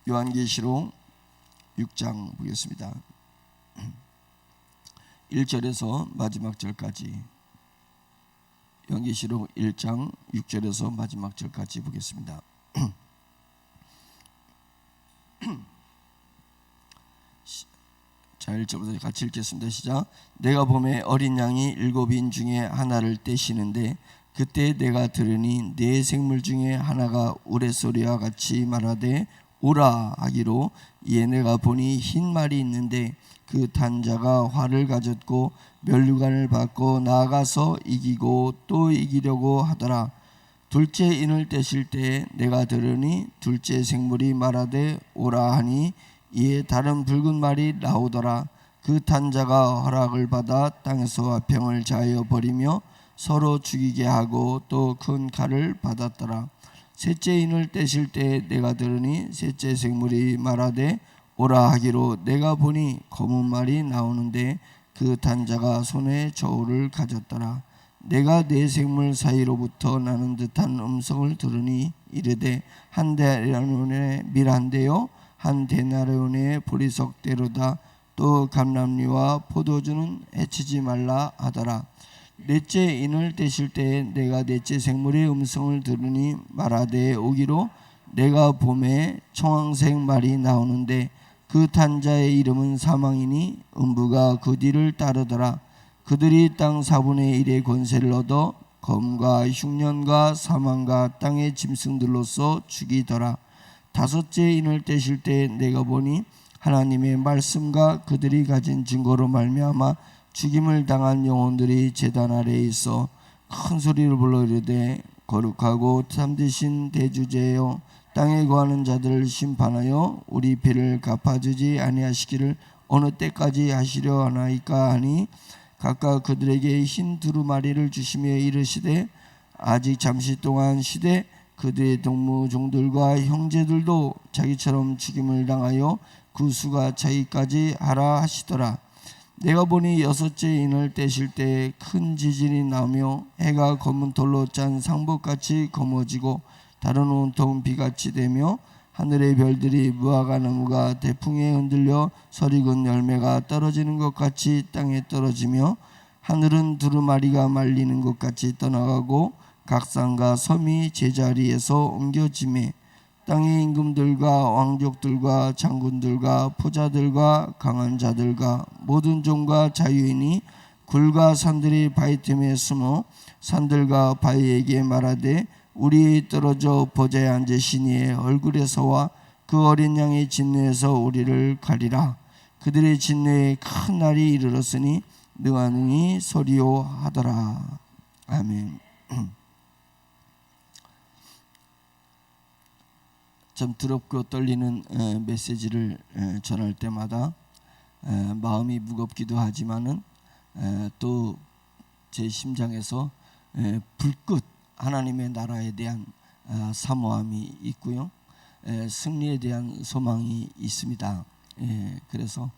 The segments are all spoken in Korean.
요한계시록 6장 보겠습니다. 1절에서 마지막 절까지, 요한계시록 1장 6절에서 마지막 절까지 보겠습니다. 자, 1절부터 같이 읽겠습니다. 시작. 내가 보매 어린 양이 일곱 인 중에 하나를 떼시는데, 그때 내가 들으니 네 생물 중에 하나가 우레소리와 같이 말하되 오라 하기로, 이에 내가 보니 흰 말이 있는데 그 탄자가 활을 가졌고 면류관을 받고 나아가서 이기고 또 이기려고 하더라. 둘째 인을 떼실 때 내가 들으니 둘째 생물이 말하되 오라 하니, 이에 다른 붉은 말이 나오더라. 그 탄자가 허락을 받아 땅에서 화평을 자하여 버리며 서로 죽이게 하고 또 큰 칼을 받았더라. 셋째 인을 떼실 때 내가 들으니 셋째 생물이 말하되 오라 하기로, 내가 보니 검은 말이 나오는데 그 탄자가 손에 저울을 가졌더라. 내가 네 생물 사이로부터 나는 듯한 음성을 들으니 이르되, 한 데나리온의 밀 한 대요, 한 데나리온의 보리석대로다. 또 감람리와 포도주는 해치지 말라 하더라. 넷째 인을 떼실 때 내가 넷째 생물의 음성을 들으니 말하되 오기로, 내가 봄에 청황색 말이 나오는데 그 탄자의 이름은 사망이니 음부가 그 뒤를 따르더라. 그들이 땅 4분의 1의 권세를 얻어 검과 흉년과 사망과 땅의 짐승들로서 죽이더라. 다섯째 인을 떼실 때 내가 보니 하나님의 말씀과 그들이 가진 증거로 말미암아 죽임을 당한 영혼들이 제단 아래에 있어 큰 소리를 불러 이르되, 거룩하고 참되신 대주제여, 땅에 거하는 자들을 심판하여 우리 피를 갚아주지 아니하시기를 어느 때까지 하시려 하나이까 하니, 각각 그들에게 흰 두루마리를 주시며 이르시되, 아직 잠시 동안 쉬되 그들의 동무종들과 형제들도 자기처럼 죽임을 당하여 그 수가 차기까지 하라 하시더라. 내가 보니 여섯째 인을 떼실 때 큰 지진이 나며 해가 검은 돌로 짠 상복같이 검어지고 달은 온통 비같이 되며 하늘의 별들이 무화과 나무가 대풍에 흔들려 설익은 열매가 떨어지는 것 같이 땅에 떨어지며, 하늘은 두루마리가 말리는 것 같이 떠나가고 각 산과 섬이 제자리에서 옮겨지매, 땅의 임금들과 왕족들과 장군들과 포자들과 강한 자들과 모든 종과 자유인이 굴과 산들이 바위 틈에 숨어 산들과 바위에게 말하되, 우리 떨어져 보좌에 앉으신 이의 얼굴에서와 그 어린 양의 진노에서 우리를 가리라. 그들의 진노에 큰 날이 이르렀으니 능하능히 소리요 하더라. 아멘. 좀 두렵고 떨리는 메시지를 전할 때마다 마음이 무겁기도 하지만은 또 제 심장에서 불꽃 하나님의 나라에 대한 사모함이 있고요, 승리에 대한 소망이 있습니다. 그래서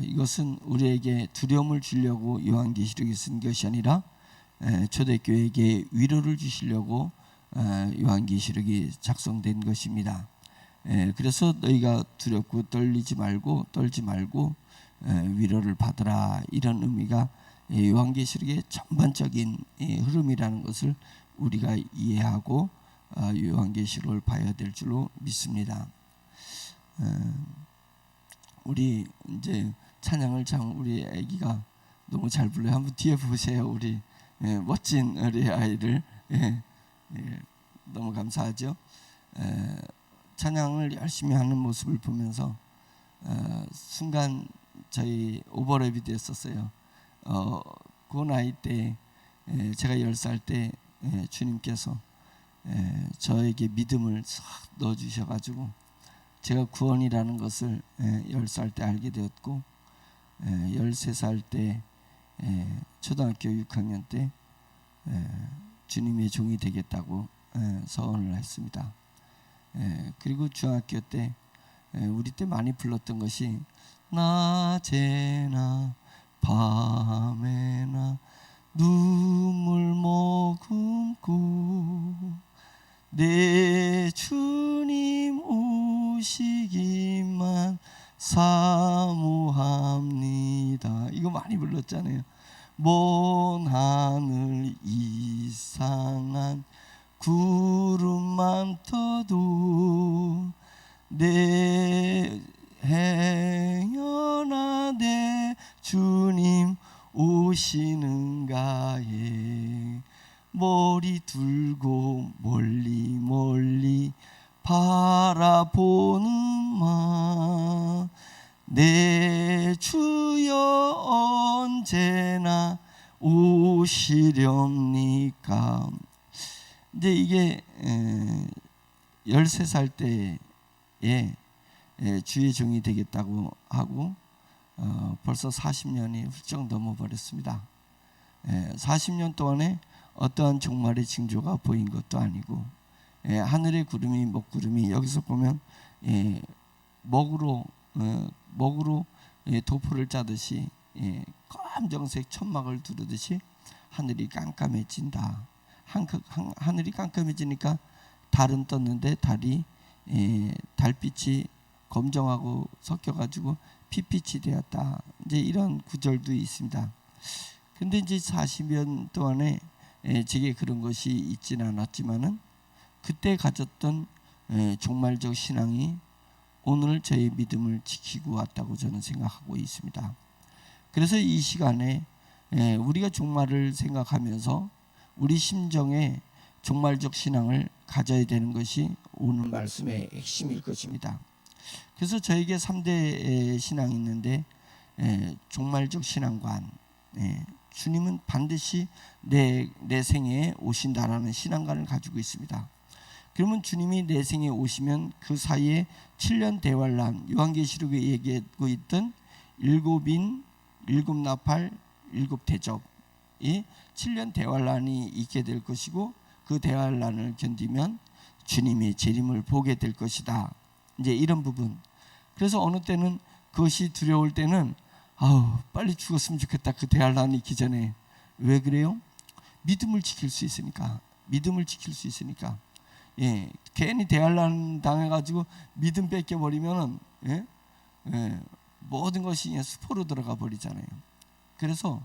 이것은 우리에게 두려움을 주려고 요한계시록이 쓴 것이 아니라 초대교회에게 위로를 주시려고 요한계시록이 작성된 것입니다. 그래서 너희가 두렵고 떨지 말고 위로를 받으라, 이런 의미가 요한계시록의 전반적인 흐름이라는 것을 우리가 이해하고 요한계시록을 봐야 될 줄로 믿습니다. 우리 이제 찬양을 참 우리 아기가 너무 잘 불러요. 한번 뒤에 보세요. 우리 멋진 우리 아이들. 너무 감사하죠. 찬양을 열심히 하는 모습을 보면서 순간 저희 오버랩이 됐었어요. 그 나이 때 제가 10살 때 주님께서 저에게 믿음을 싹 넣어주셔가지고 제가 구원이라는 것을 10살 때 알게 되었고, 13살 때 초등학교 6학년 때 주님의 종이 되겠다고 서원을 했습니다. 그리고 중학교 때 우리 때 많이 불렀던 것이 낮에나 밤에나 눈물 머금고 내 주님 오시기만 사모합니다. 이거 많이 불렀잖아요. 먼 하늘 이상한 구름만 떠도 내 행여나되 주님 오시는가에 머리 들고 멀리 멀리 바라보는 마 내 주여 언제나 오시렵니까. 이제 이게 13살 때에 주의 종이 되겠다고 하고 벌써 40년이 훌쩍 넘어버렸습니다. 40년 동안에 어떠한 종말의 징조가 보인 것도 아니고 하늘의 구름이 먹구름이 여기서 보면 먹으로 도포를 짜듯이 검정색 천막을 두르듯이 하늘이 깜깜해진다. 하늘이 깜깜해지니까 달은 떴는데 달빛이 검정하고 섞여가지고 핏빛이 되었다. 이제 이런 구절도 있습니다. 근데 이제 40년 동안에 제게 그런 것이 있지는 않았지만은 그때 가졌던 종말적 신앙이 오늘 저의 믿음을 지키고 왔다고 저는 생각하고 있습니다. 그래서 이 시간에 우리가 종말을 생각하면서 우리 심정에 종말적 신앙을 가져야 되는 것이 오늘 말씀의 핵심일 것입니다. 그래서 저에게 3대 신앙이 있는데 종말적 신앙관, 주님은 반드시 내 생애에 오신다라는 신앙관을 가지고 있습니다. 그러면 주님이 내 생에 오시면 그 사이에 7년 대환란, 요한계시록에 얘기하고 있던 7인, 7나팔, 7대접, 이 7년 대환란이 있게 될 것이고 그 대환란을 견디면 주님의 재림을 보게 될 것이다. 이제 이런 부분. 그래서 어느 때는 그것이 두려울 때는 빨리 죽었으면 좋겠다. 그 대환란이 있기 전에. 왜 그래요? 믿음을 지킬 수 있으니까. 믿음을 지킬 수 있으니까. 괜히 대환란 당해가지고 믿음 뺏겨버리면은 모든 것이 그냥 수포로 들어가 버리잖아요. 그래서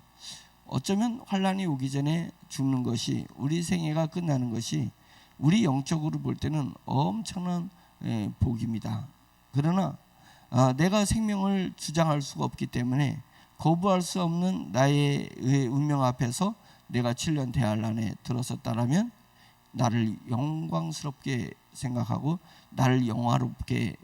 어쩌면 환란이 오기 전에 죽는 것이, 우리 생애가 끝나는 것이 우리 영적으로 볼 때는 엄청난 복입니다. 그러나 내가 생명을 주장할 수가 없기 때문에 거부할 수 없는 나의 운명 앞에서 내가 7년 대환란에 들어섰다라면 나를 영광스럽게 생각하고 나를 영화롭게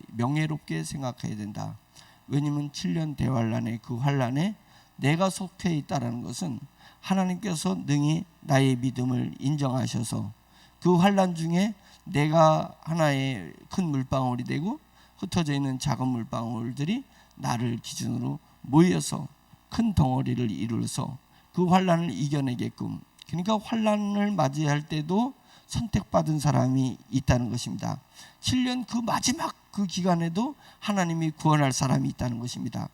명예롭게 생각해야 된다. 왜냐하면 7년 대환란의 그 환란에 내가 속해 있다는 것은 하나님께서 능히 나의 믿음을 인정하셔서 그 환란 중에 내가 하나의 큰 물방울이 되고 흩어져 있는 작은 물방울들이 나를 기준으로 모여서 큰 덩어리를 이루어서 그 환란을 이겨내게끔, 그러니까 환란을 맞이할 때도 선택받은 사람이 있다는 것입니다. 7년 그 마지막 그 기간에도 하나님이 구원할 사람이 있다는 것입니다.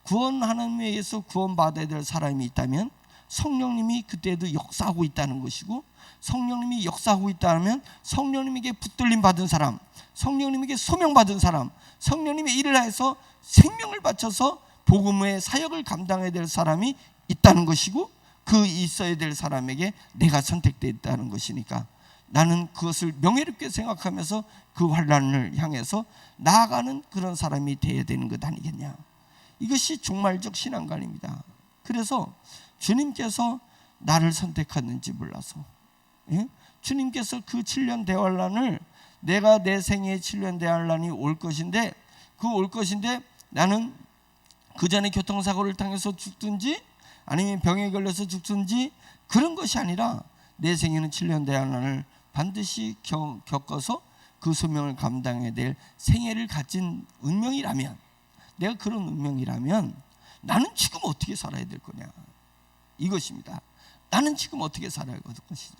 하나님에 의해서 구원받아야 될 사람이 있다면 성령님이 그때도 역사하고 있다는 것이고, 성령님이 역사하고 있다면 성령님에게 붙들림 받은 사람, 성령님에게 소명받은 사람, 성령님의 일을 해서 생명을 바쳐서 복음의 사역을 감당해야 될 사람이 있다는 것이고, 그 있어야 될 사람에게 내가 선택되었다는 것이니까 나는 그것을 명예롭게 생각하면서 그 환란을 향해서 나아가는 그런 사람이 되어야 되는 것 아니겠냐. 이것이 종말적 신앙관입니다. 그래서 주님께서 나를 선택했는지 몰라서, 주님께서 그 7년 대환란을, 내가 내 생에 7년 대환란이 올 것인데 나는 그 전에 교통사고를 당해서 죽든지 아니면 병에 걸려서 죽든지 그런 것이 아니라 내 생에는 7년 대환란을 반드시 겪어서 그 소명을 감당해야 될 생애를 가진 운명이라면, 내가 그런 운명이라면 나는 지금 어떻게 살아야 될 거냐, 이것입니다. 나는 지금 어떻게 살아야 될 것이냐.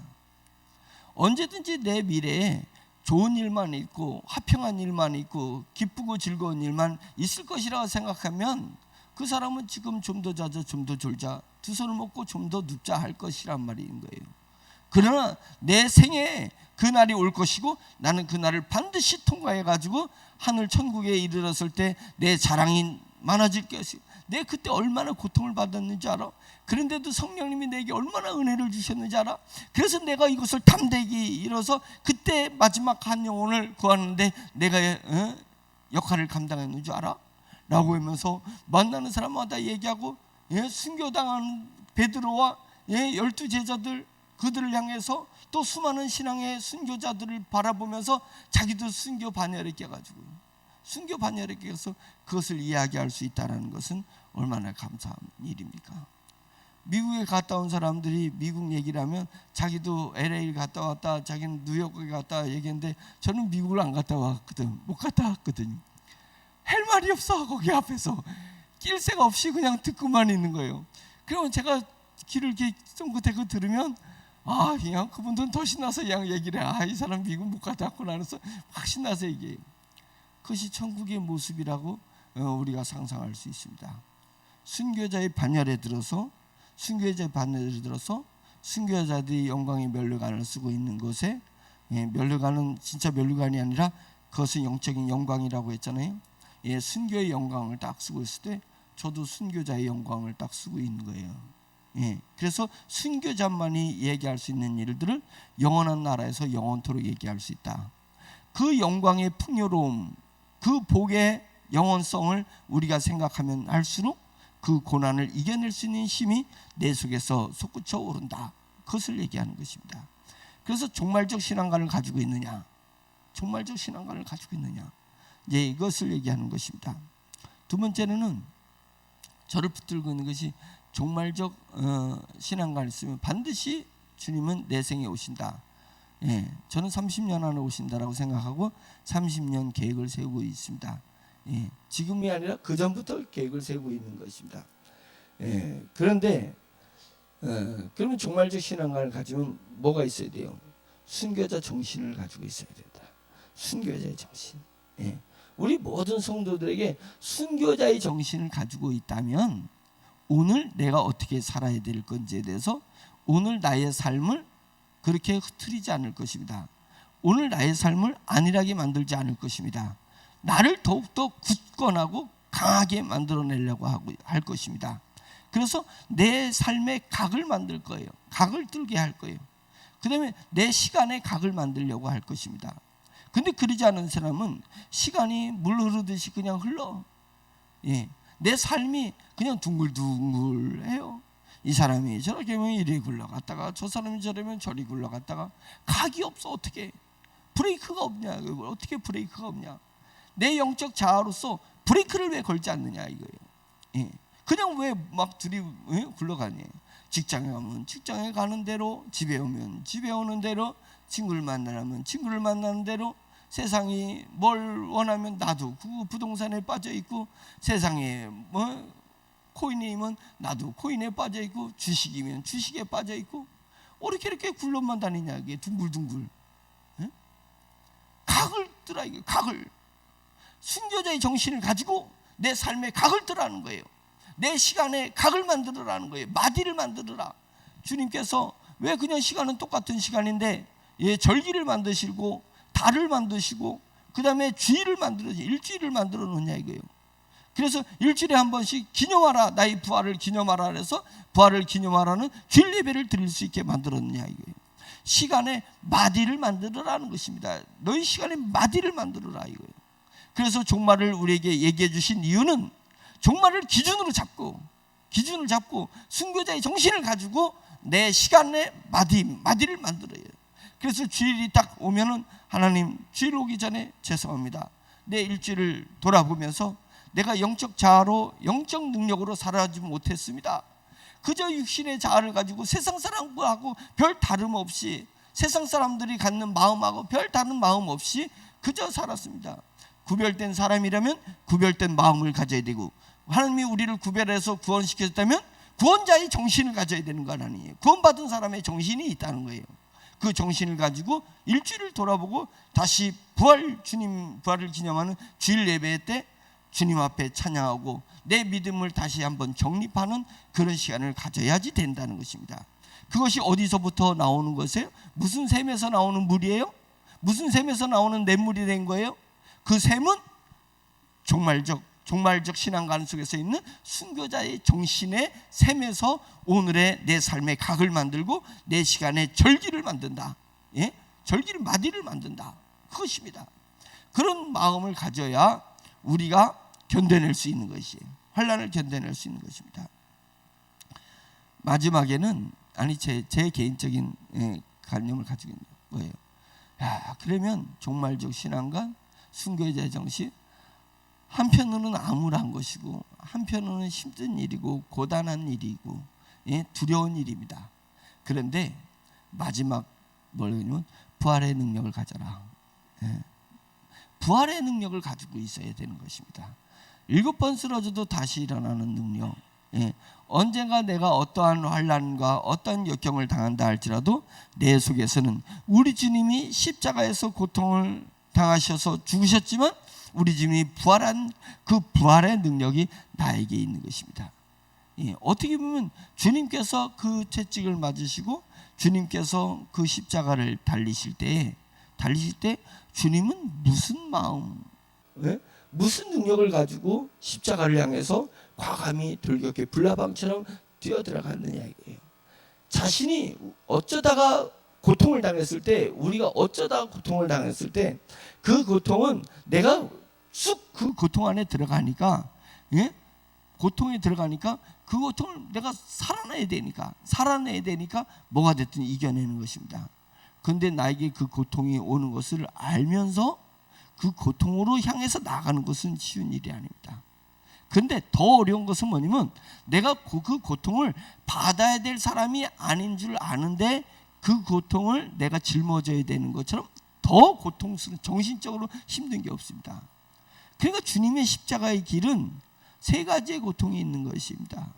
언제든지 내 미래에 좋은 일만 있고 화평한 일만 있고 기쁘고 즐거운 일만 있을 것이라고 생각하면 그 사람은 지금 좀 더 자자 좀 더 졸자 두 손을 먹고 좀 더 눕자 할 것이란 말인 거예요. 그러나 내 생에 그날이 올 것이고 나는 그날을 반드시 통과해 가지고 하늘 천국에 이르렀을 때 내 자랑이 많아질 것이. 내 그때 얼마나 고통을 받았는지 알아? 그런데도 성령님이 내게 얼마나 은혜를 주셨는지 알아? 그래서 내가 이것을 담대히 이뤄서 그때 마지막 한 영혼을 구하는데 내가 역할을 감당했는 줄 알아? 라고 하면서 만나는 사람마다 얘기하고, 순교당한 베드로와 12 제자들, 그들을 향해서 또 수많은 신앙의 순교자들을 바라보면서 자기도 순교 반열에 껴가지고 순교 반열에 껴서 그것을 이야기할 수 있다는 것은 얼마나 감사한 일입니까? 미국에 갔다 온 사람들이 미국 얘기를 하면 자기도 LA 갔다 왔다, 자기는 뉴욕에 갔다 왔다 얘기했는데 저는 미국을 안 갔다 왔거든. 못 갔다 왔거든요. 할 말이 없어. 거기 앞에서 낄 새가 없이 그냥 듣고만 있는 거예요. 그러면 제가 귀를 이렇게 쫑긋대고 들으면 그냥 그분들은 더 신나서 그냥 얘기를 해. 이 사람 미국 못 갔다 왔구나 하면서 확 신나서 얘기해요. 그것이 천국의 모습이라고 우리가 상상할 수 있습니다. 순교자의 반열에 들어서 순교자들이 영광의 면류관을 쓰고 있는 곳에, 면류관은 진짜 면류관이 아니라 그것은 영적인 영광이라고 했잖아요. 순교의 영광을 딱 쓰고 있을 때 저도 순교자의 영광을 딱 쓰고 있는 거예요. 그래서 순교자만이 얘기할 수 있는 일들을 영원한 나라에서 영원토록 얘기할 수 있다. 그 영광의 풍요로움, 그 복의 영원성을 우리가 생각하면 할수록 그 고난을 이겨낼 수 있는 힘이 내 속에서 솟구쳐 오른다. 그것을 얘기하는 것입니다. 그래서 종말적 신앙관을 가지고 있느냐, 종말적 신앙관을 가지고 있느냐, 이제 이것을 얘기하는 것입니다. 두 번째는 저를 붙들고 있는 것이 종말적 신앙관이 있으면 반드시 주님은 내 생에 오신다. 저는 30년 안에 오신다라고 생각하고 30년 계획을 세우고 있습니다. 지금이 아니라 그 전부터 계획을 세우고 있는 것입니다. 그런데 그러면 종말적 신앙관을 가지면 뭐가 있어야 돼요? 순교자 정신을 가지고 있어야 된다. 순교자의 정신. 우리 모든 성도들에게 순교자의 정신을 가지고 있다면 오늘 내가 어떻게 살아야 될 건지에 대해서 오늘 나의 삶을 그렇게 흐트리지 않을 것입니다. 오늘 나의 삶을 안일하게 만들지 않을 것입니다. 나를 더욱더 굳건하고 강하게 만들어내려고 할 것입니다. 그래서 내 삶의 각을 만들 거예요. 각을 들게 할 거예요. 그 다음에 내 시간의 각을 만들려고 할 것입니다. 근데 그러지 않은 사람은 시간이 물 흐르듯이 그냥 흘러. 내 삶이 그냥 둥글둥글해요. 이 사람이 저렇게 하면 이리 굴러갔다가 저 사람이 저러면 저리 굴러갔다가 각이 없어. 어떻게 브레이크가 없냐? 어떻게 브레이크가 없냐? 내 영적 자아로서 브레이크를 왜 걸지 않느냐 이거예요. 그냥 왜 막 둘이 굴러가니? 직장에 가면 직장에 가는 대로, 집에 오면 집에 오는 대로, 친구를 만나면 친구를 만나는 대로, 세상이 뭘 원하면 나도 그 부동산에 빠져 있고, 세상에 코인이면 나도 코인에 빠져 있고, 주식이면 주식에 빠져 있고, 이렇게 굴러만 다니냐 이게 둥글둥글. 각을 뜨라 이게 각을. 순교자의 정신을 가지고 내 삶의 각을 뜨라는 거예요. 내 시간에 각을 만들어라는 거예요. 마디를 만들어라. 주님께서 왜 그냥 시간은 똑같은 시간인데 절기를 만드시고 달을 만드시고 그 다음에 주일을 만들어서 일주일을 만들어 놓냐 이거예요. 그래서 일주일에 한 번씩 기념하라, 나의 부활을 기념하라 그래서 부활을 기념하라는 주일 예배를 드릴 수 있게 만들어 놓냐 이거예요. 시간에 마디를 만들어라는 것입니다. 너희 시간에 마디를 만들어라 이거예요. 그래서 종말을 우리에게 얘기해 주신 이유는 종말을 기준을 잡고 순교자의 정신을 가지고 내 시간에 마디를 만들어요. 그래서 주일이 딱 오면은 하나님, 주일 오기 전에 죄송합니다. 내 일주일을 돌아보면서 내가 영적 자아로 영적 능력으로 살아가지 못했습니다. 그저 육신의 자아를 가지고 세상 사람하고 별 다름 없이, 세상 사람들이 갖는 마음하고 별 다른 마음 없이 그저 살았습니다. 구별된 사람이라면 구별된 마음을 가져야 되고, 하나님이 우리를 구별해서 구원시켰다면 구원자의 정신을 가져야 되는 거 아니에요. 구원받은 사람의 정신이 있다는 거예요. 그 정신을 가지고 일주일을 돌아보고 다시 부활을 기념하는 주일 예배 때 주님 앞에 찬양하고 내 믿음을 다시 한번 정립하는 그런 시간을 가져야지 된다는 것입니다. 그것이 어디서부터 나오는 것이에요? 무슨 샘에서 나오는 물이에요? 무슨 샘에서 나오는 냇물이 된 거예요? 그 샘은 종말적 신앙관 속에서 있는 순교자의 정신의 샘에서 오늘의 내 삶의 각을 만들고 내 시간의 절기를 만든다. 예? 절기를 마디를 만든다. 그것입니다. 그런 마음을 가져야 우리가 견뎌낼 수 있는 것이에요. 환난을 견뎌낼 수 있는 것입니다. 마지막에는 제 개인적인 관념을 가지고 있는 거예요. 그러면 종말적 신앙과 순교자의 정신, 한편으로는 암울한 것이고 한편으로는 힘든 일이고 고단한 일이고 두려운 일입니다. 그런데 마지막 뭐냐면 부활의 능력을 가져라. 부활의 능력을 가지고 있어야 되는 것입니다. 7번 쓰러져도 다시 일어나는 능력. 언젠가 내가 어떠한 환난과 어떠한 역경을 당한다 할지라도 내 속에서는 우리 주님이 십자가에서 고통을 당하셔서 죽으셨지만 우리 주님이 부활한 그 부활의 능력이 나에게 있는 것입니다. 어떻게 보면 주님께서 그 채찍을 맞으시고 주님께서 그 십자가를 달리실 때 주님은 무슨 마음, 무슨 능력을 가지고 십자가를 향해서 과감히 돌격해 불나방처럼 뛰어들어갔느냐 이거예요. 자신이 어쩌다가 고통을 당했을 때, 우리가 어쩌다가 고통을 당했을 때 그 고통은 내가 쑥 그 고통 안에 들어가니까, 고통에 들어가니까 그 고통을 내가 살아내야 되니까 뭐가 됐든 이겨내는 것입니다. 그런데 나에게 그 고통이 오는 것을 알면서 그 고통으로 향해서 나가는 것은 쉬운 일이 아닙니다. 그런데 더 어려운 것은 뭐냐면 내가 그 고통을 받아야 될 사람이 아닌 줄 아는데 그 고통을 내가 짊어져야 되는 것처럼 더 고통스러운, 정신적으로 힘든 게 없습니다. 그러니까 주님의 십자가의 길은 3가지의 고통이 있는 것입니다.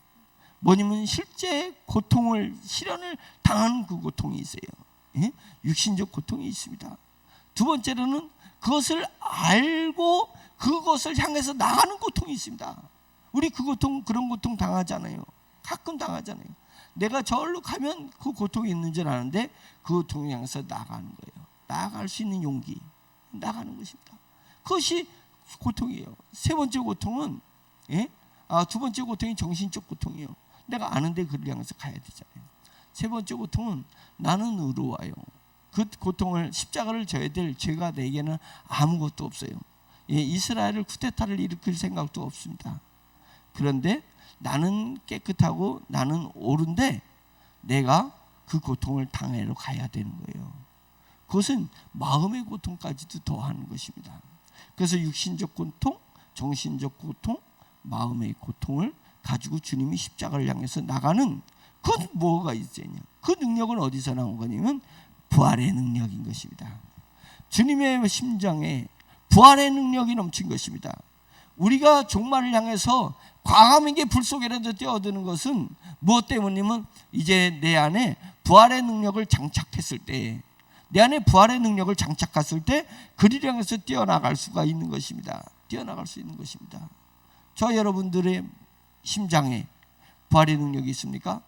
뭐냐면 실제 고통을, 시련을 당하는 그 고통이 있어요. 육신적 고통이 있습니다. 두 번째로는 그것을 알고 그것을 향해서 나가는 고통이 있습니다. 우리 그런 고통 당하잖아요. 가끔 당하잖아요. 내가 저리로 가면 그 고통이 있는 줄 아는데 그 고통을 향해서 나가는 거예요. 나아갈 수 있는 용기, 나가는 것입니다. 그것이 고통이에요. 세 번째 고통은 두 번째 고통이 정신적 고통이에요. 내가 아는데 그를 향해서 가야 되잖아요. 세 번째 고통은 나는 의로워요. 그 고통을, 십자가를 져야 될 죄가 내게는 아무것도 없어요. 이스라엘을 쿠데타를 일으킬 생각도 없습니다. 그런데 나는 깨끗하고 나는 옳은데 내가 그 고통을 당하러 가야 되는 거예요. 그것은 마음의 고통까지도 더하는 것입니다. 그래서 육신적 고통, 정신적 고통, 마음의 고통을 가지고 주님이 십자가를 향해서 나가는, 그건 뭐가 있었냐? 그 능력은 어디서 나온 거냐면 부활의 능력인 것입니다. 주님의 심장에 부활의 능력이 넘친 것입니다. 우리가 종말을 향해서 과감하게 불 속에라도 뛰어드는 것은 무엇 때문이면 이제 내 안에 부활의 능력을 장착했을 때, 내 안에 부활의 능력을 장착했을 때 그를 향해서 뛰어나갈 수가 있는 것입니다. 뛰어나갈 수 있는 것입니다. 저 여러분들의 심장에 부활의 능력이 있습니까?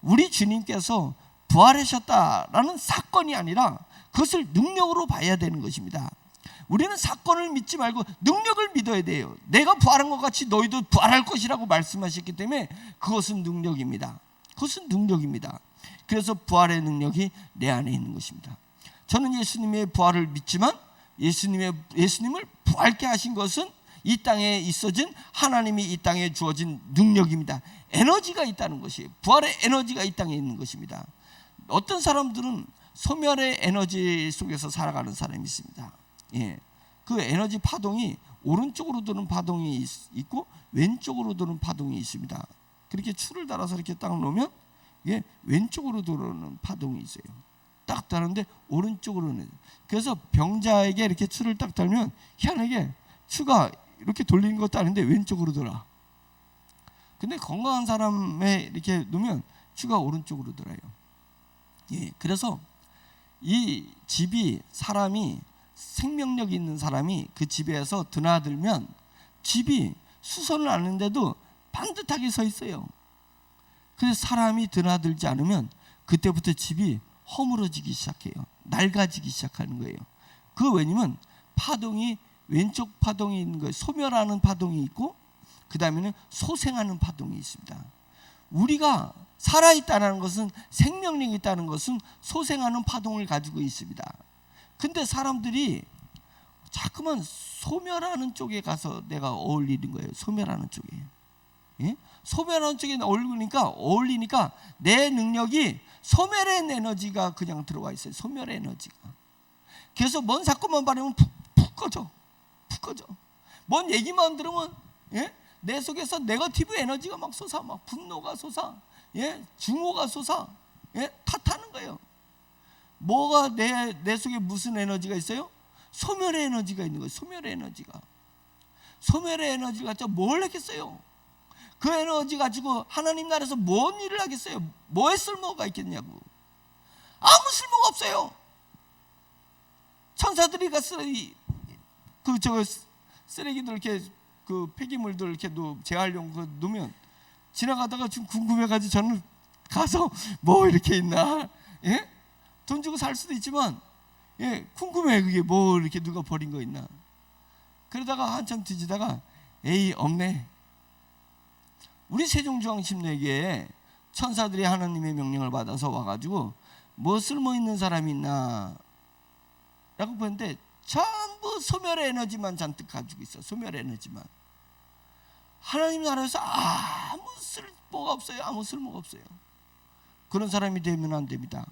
우리 주님께서 부활하셨다라는 사건이 아니라 그것을 능력으로 봐야 되는 것입니다. 우리는 사건을 믿지 말고 능력을 믿어야 돼요. 내가 부활한 것 같이 너희도 부활할 것이라고 말씀하셨기 때문에 그것은 능력입니다. 그것은 능력입니다. 그래서 부활의 능력이 내 안에 있는 것입니다. 저는 예수님의 부활을 믿지만 예수님을 부활케 하신 것은 이 땅에 있어진, 하나님이 이 땅에 주어진 능력입니다. 에너지가 있다는 것이에요. 부활의 에너지가 이 땅에 있는 것입니다. 어떤 사람들은 소멸의 에너지 속에서 살아가는 사람이 있습니다. 그 에너지 파동이 오른쪽으로 도는 파동이 있고 왼쪽으로 도는 파동이 있습니다. 그렇게 줄을 달아서 이렇게 딱 놓으면 왼쪽으로 도는 파동이 있어요. 딱 다른데 오른쪽으로는. 그래서 병자에게 이렇게 추를 딱 달면 희한하게 추가 이렇게 돌리는 것도 아닌데 왼쪽으로 돌아. 근데 건강한 사람에 이렇게 놓으면 추가 오른쪽으로 돌아요. 그래서 이 집이, 사람이 생명력 있는 사람이 그 집에서 드나들면 집이 수선을 하는데도 반듯하게 서 있어요. 그래서 사람이 드나들지 않으면 그때부터 집이 허물어지기 시작해요. 낡아지기 시작하는 거예요. 그 왜냐면 파동이 왼쪽 파동이 있는 거예요. 소멸하는 파동이 있고 그 다음에는 소생하는 파동이 있습니다. 우리가 살아있다는 것은, 생명력이 있다는 것은 소생하는 파동을 가지고 있습니다. 근데 사람들이 자꾸만 소멸하는 쪽에 가서 내가 어울리는 거예요. 소멸하는 쪽에. 예? 소멸하는 쪽에 어울리니까 내 능력이 소멸의 에너지가 그냥 들어와 있어요. 소멸의 에너지가. 그래서 뭔 사건만 바라면 푹 꺼져. 푹 꺼져. 뭔 얘기만 들으면 내 속에서 네거티브 에너지가 막 솟아, 막 분노가 솟아, 증오가 솟아, 탓하는 거예요. 뭐가 내 속에 무슨 에너지가 있어요? 소멸의 에너지가 있는 거예요. 소멸의 에너지가. 소멸의 에너지가 뭘 했겠어요? 그 에너지 가지고 하나님 나라에서 뭔 일을 하겠어요? 뭐에 쓸모가 있겠냐고. 아무 쓸모가 없어요. 천사들이 가서 쓰레기들 이렇게 그 폐기물들 이렇게 재활용 놓으면 지나가다가 좀 궁금해가지고 저는 가서 뭐 이렇게 있나, 돈 주고 살 수도 있지만 궁금해. 그게 뭐 이렇게 누가 버린 거 있나. 그러다가 한참 뒤지다가 에이 없네. 우리 세종중앙심내교에 천사들이 하나님의 명령을 받아서 와가지고 뭐 쓸모있는 사람이 있나 라고 보는데 전부 소멸의 에너지만 잔뜩 가지고 있어. 소멸의 에너지만. 하나님 나라에서 아무 쓸모가 없어요. 아무 쓸모가 없어요. 그런 사람이 되면 안 됩니다.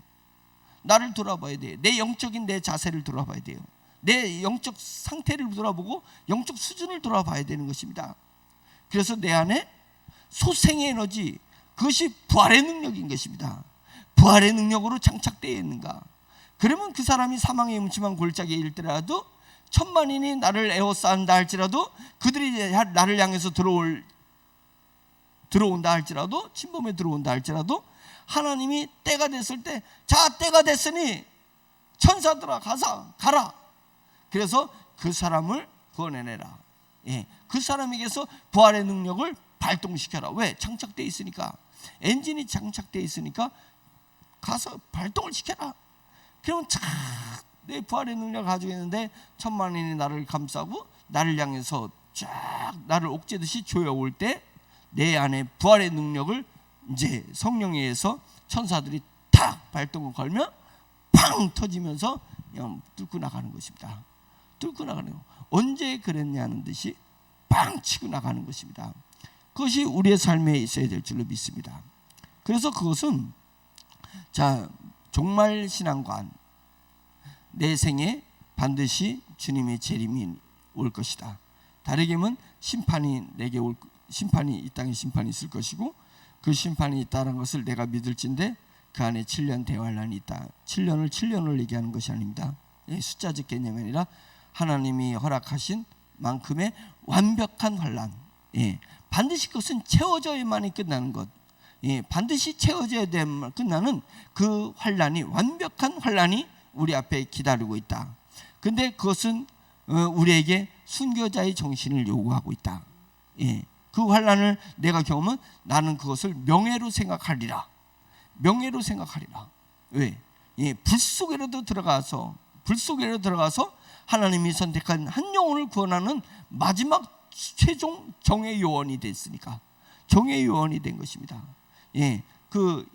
나를 돌아봐야 돼요. 내 영적인 내 자세를 돌아봐야 돼요. 내 영적 상태를 돌아보고 영적 수준을 돌아봐야 되는 것입니다. 그래서 내 안에 소생의 에너지, 그것이 부활의 능력인 것입니다. 부활의 능력으로 장착되어 있는가. 그러면 그 사람이 사망의 음침한 골짜기에 일더라도 천만인이 나를 에워싼다 할지라도, 그들이 나를 향해서 들어온다 할지라도, 침범에 들어온다 할지라도, 하나님이 때가 됐을 때, 자 때가 됐으니 천사들아 가라. 그래서 그 사람을 구원해내라. 그 사람에게서 부활의 능력을 발동시켜라. 왜? 장착되어 있으니까. 엔진이 장착되어 있으니까 가서 발동을 시켜라. 그러면 내 부활의 능력을 가지고 있는데 천만인이 나를 감싸고 나를 향해서 쫙 나를 옥죄듯이 조여올 때 내 안에 부활의 능력을 이제 성령에 의해서 천사들이 탁 발동을 걸면 팡 터지면서 그냥 뚫고 나가는 것입니다. 뚫고 나가는 거. 언제 그랬냐는 듯이 빵 치고 나가는 것입니다. 그것이 우리의 삶에 있어야 될 줄로 믿습니다. 그래서 그것은 종말 신앙관, 내 생에 반드시 주님의 재림이 올 것이다. 다르게 하면 심판이 이 땅에 심판이 있을 것이고, 그 심판이 있다는 것을 내가 믿을진데 그 안에 7년 대환란이 있다. 7년을 얘기하는 것이 아닙니다. 숫자적 개념이 아니라 하나님이 허락하신 만큼의 완벽한 환란. 반드시 그것은 채워져야만이 끝나는 것. 반드시 채워져야 끝나는 그 환란이, 완벽한 환란이 우리 앞에 기다리고 있다. 근데 그것은 우리에게 순교자의 정신을 요구하고 있다. 그 환란을 내가 경험은 나는 그것을 명예로 생각하리라. 명예로 생각하리라. 왜? 불 속에라도 들어가서 하나님이 선택한 한 영혼을 구원하는 마지막 최종 정의 요원이 됐으니까. 정의 요원이 된 것입니다. 그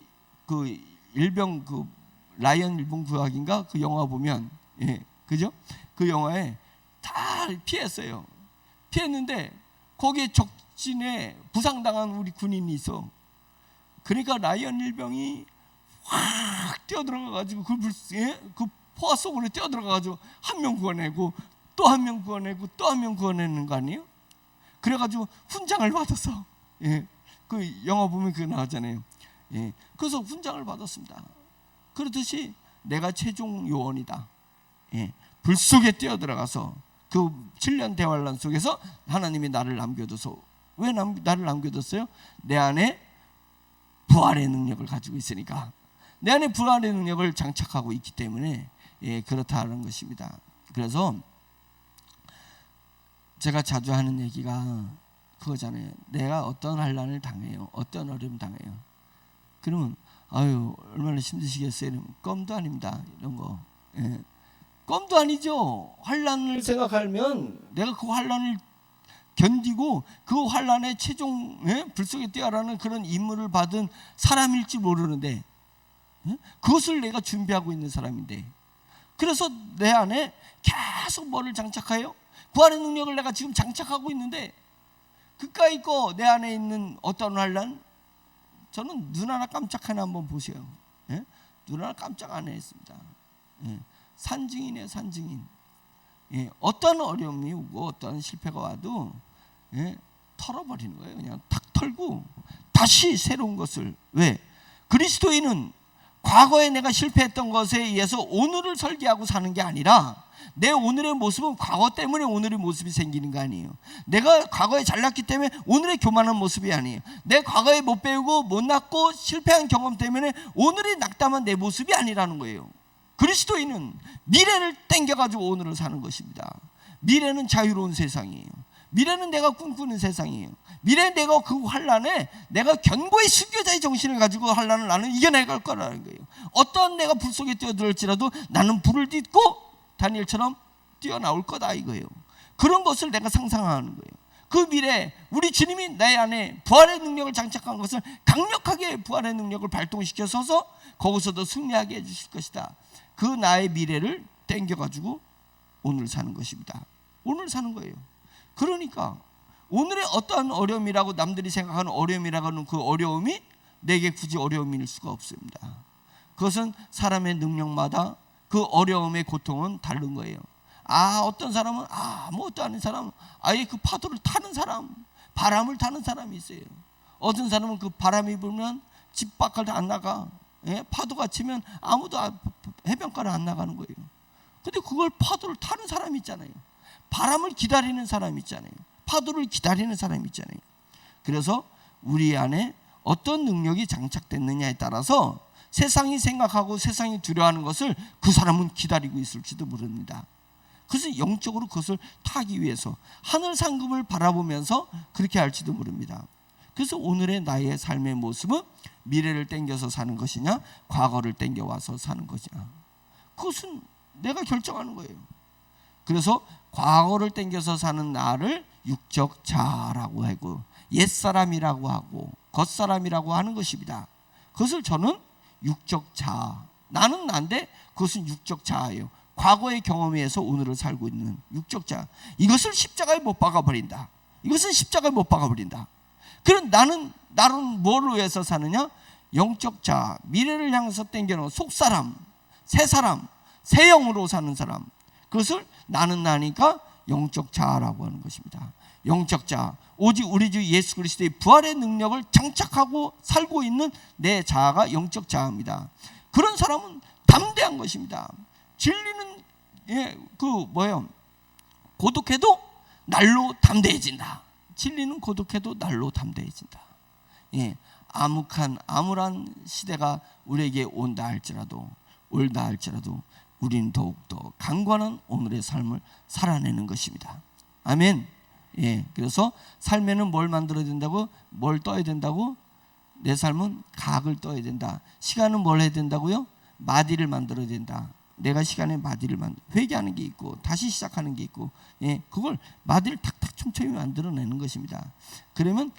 라이언 일본 구학인가 그 영화 보면, 그죠? 그 영화에 다 피했어요. 피했는데 거기에 적진에 부상당한 우리 군인이 있어. 그러니까 라이언 일병이 확 뛰어들어가가지고 그 포화 속으로 뛰어들어가가지고 한 명 구원내고 또 한 명 구원내고 또 한 명 구원내는 거 아니에요? 그래가지고 훈장을 받았어. 그 영화 보면 그거 나오잖아요. 그래서 훈장을 받았습니다. 그렇듯이 내가 최종 요원이다. 불 속에 뛰어들어가서 그 7년 대환란 속에서 하나님이 나를 남겨둬서, 왜 나를 남겨뒀어요? 내 안에 부활의 능력을 가지고 있으니까. 내 안에 부활의 능력을 장착하고 있기 때문에 그렇다는 것입니다. 그래서 제가 자주 하는 얘기가 그거잖아요. 내가 어떤 환난을 당해요, 어떤 어려움 당해요. 그러면 아유 얼마나 힘드시겠어요. 이러면 껌도 아닙니다. 이런 거. 예. 껌도 아니죠. 환난을 생각하면 내가 그 환난을 견디고 그 환난의 최종 불 속에 뛰어라는 그런 임무를 받은 사람일지 모르는데 그것을 내가 준비하고 있는 사람인데, 그래서 내 안에 계속 뭐를 장착해요? 부활의 능력을 내가 지금 장착하고 있는데 그까이 있고 내 안에 있는 어떤 환난, 저는 눈 하나 깜짝 하나 한번 보세요. 예? 눈 하나 깜짝 안 했습니다. 예. 산증인이에요, 산증인. 예. 어떤 어려움이 오고 어떤 실패가 와도 털어버리는 거예요. 그냥 탁 털고 다시 새로운 것을. 왜? 그리스도인은 과거에 내가 실패했던 것에 의해서 오늘을 설계하고 사는 게 아니라 내 오늘의 모습은 과거 때문에 오늘의 모습이 생기는 거 아니에요. 내가 과거에 잘났기 때문에 오늘의 교만한 모습이 아니에요. 내 과거에 못 배우고 못났고 실패한 경험 때문에 오늘의 낙담한 내 모습이 아니라는 거예요. 그리스도인은 미래를 땡겨가지고 오늘을 사는 것입니다. 미래는 자유로운 세상이에요. 미래는 내가 꿈꾸는 세상이에요. 미래는 내가 그 환난에 내가 견고히 순교자의 정신을 가지고 환난을 나는 이겨내갈 거라는 거예요. 어떤 내가 불 속에 뛰어들었지라도 나는 불을 딛고 다니엘처럼 뛰어나올 거다 이거예요. 그런 것을 내가 상상하는 거예요. 그 미래, 우리 주님이 내 안에 부활의 능력을 장착한 것을 강력하게 부활의 능력을 발동시켜서 거기서도 승리하게 해주실 것이다. 그 나의 미래를 땡겨가지고 오늘 사는 것입니다. 오늘 사는 거예요. 그러니까 오늘의 어떠한 어려움이라고 남들이 생각하는 어려움이라고 하는 그 어려움이 내게 굳이 어려움일 수가 없습니다. 그것은 사람의 능력마다 그 어려움의 고통은 다른 거예요. 어떤 사람은 아무것도 아닌 사람, 아예 그 파도를 타는 사람, 바람을 타는 사람이 있어요. 어떤 사람은 그 바람이 불면 집 밖을 안 나가. 파도가 치면 아무도 해변가를 안 나가는 거예요. 근데 그걸 파도를 타는 사람이 있잖아요. 바람을 기다리는 사람이 있잖아요. 파도를 기다리는 사람이 있잖아요. 그래서 우리 안에 어떤 능력이 장착됐느냐에 따라서 세상이 생각하고 세상이 두려워하는 것을 그 사람은 기다리고 있을지도 모릅니다. 그래서 영적으로 그것을 타기 위해서 하늘 상급을 바라보면서 그렇게 할지도 모릅니다. 그래서 오늘의 나의 삶의 모습은 미래를 땡겨서 사는 것이냐 과거를 땡겨와서 사는 것이냐, 그것은 내가 결정하는 거예요. 그래서 과거를 땡겨서 사는 나를 육적 자라고 하고 옛사람이라고 하고 겉사람이라고 하는 것입니다. 그것을 저는 육적 자, 나는 난데 그것은 육적 자예요. 과거의 경험에 의해서 오늘을 살고 있는 육적 자, 이것을 십자가에 못 박아버린다. 이것은 십자가에 못 박아버린다. 그럼 나는 뭘로 위해서 사느냐? 영적 자, 미래를 향해서 땡겨놓은 속사람, 새 사람, 새 영으로 사는 사람, 그것을 나는 나니까 영적 자라고 하는 것입니다. 영적 자, 오직 우리 주 예수 그리스도의 부활의 능력을 장착하고 살고 있는 내 자아가 영적 자입니다. 그런 사람은 담대한 것입니다. 진리는 고독해도 날로 담대해진다. 진리는 고독해도 날로 담대해진다. 암울한 시대가 우리에게 올다 할지라도 우리는 더욱더 강건한 오늘의 삶을 살아내는 것입니다. 아멘. 그래서 삶에는 뭘 만들어야 된다고? 뭘 떠야 된다고? 내 삶은 각을 떠야 된다. 시간은 뭘 해야 된다고요? 마디를 만들어야 된다. 내가 시간에 마디를 회개하는 게 있고 다시 시작하는 게 있고, 그걸 마디를 탁탁 촘촘히 만들어내는 것입니다. 그러면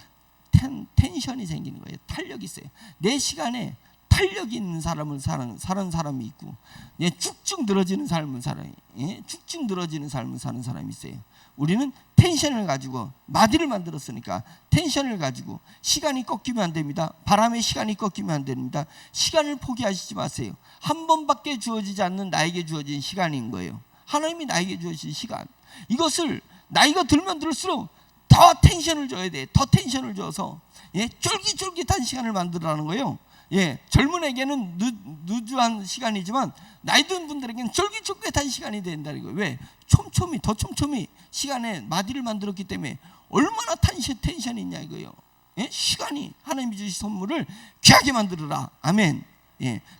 텐션이 생기는 거예요. 탄력이 있어요. 내 시간에 탄력이 있는 사람을 사는 사람이 있고, 쭉쭉 늘어지는 삶을 쭉쭉 늘어지는 삶을 사는 사람이 있어요. 우리는 텐션을 가지고 마디를 만들었으니까 텐션을 가지고 시간이 꺾이면 안 됩니다. 바람의 시간이 꺾이면 안 됩니다. 시간을 포기하시지 마세요. 한 번밖에 주어지지 않는 나에게 주어진 시간인 거예요. 하나님이 나에게 주어진 시간, 이것을 나이가 들면 들수록 더 텐션을 줘야 돼. 더 텐션을 줘서 쫄깃쫄깃한 시간을 만들라는 거예요. 젊은에게는 누주한 시간이지만 나이 든 분들에게는 쫄깃쫄깃한 시간이 된다는 거예요. 왜? 더 촘촘히 시간에 마디를 만들었기 때문에 얼마나 텐션이 있냐 이거예요. 시간이 하나님이 주신 선물을 귀하게 만들어라. 아멘.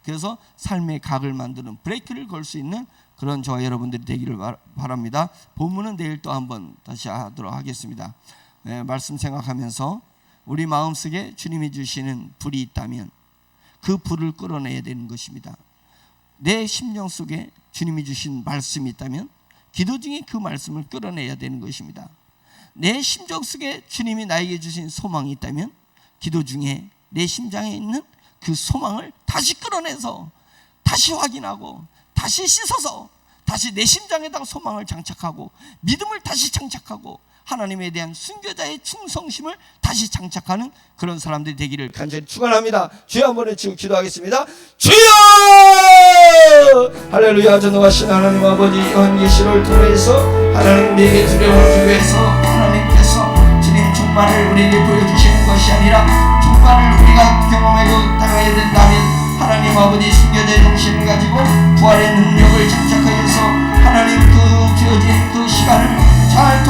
그래서 삶의 각을 만드는 브레이크를 걸 수 있는 그런 저와 여러분들이 되기를 바랍니다. 본문은 내일 또 한번 다시 하도록 하겠습니다. 말씀 생각하면서 우리 마음속에 주님이 주시는 불이 있다면 그 불을 끌어내야 되는 것입니다. 내 심령 속에 주님이 주신 말씀이 있다면 기도 중에 그 말씀을 끌어내야 되는 것입니다. 내 심정 속에 주님이 나에게 주신 소망이 있다면 기도 중에 내 심장에 있는 그 소망을 다시 끌어내서 다시 확인하고 다시 씻어서 다시 내 심장에다가 소망을 장착하고 믿음을 다시 장착하고 하나님에 대한 순교자의 충성심을 다시 장착하는 그런 사람들이 되기를 간절히 축원합니다. 주여 한번 외치고 기도하겠습니다. 주여! 할렐루야. 전능하신 하나님 아버지, 요한계시록을 통해서 하나님 우리에게 두려움을 주기 위해서 하나님께서 주님 종말을 우리에게 보여주시는 것이 아니라 종말을 우리가 경험하고 당해야 된다면 하나님 아버지 순교자의 정신을 가지고 부활의 능력을 장착하여서 하나님 그 주어진 그 시간을 잘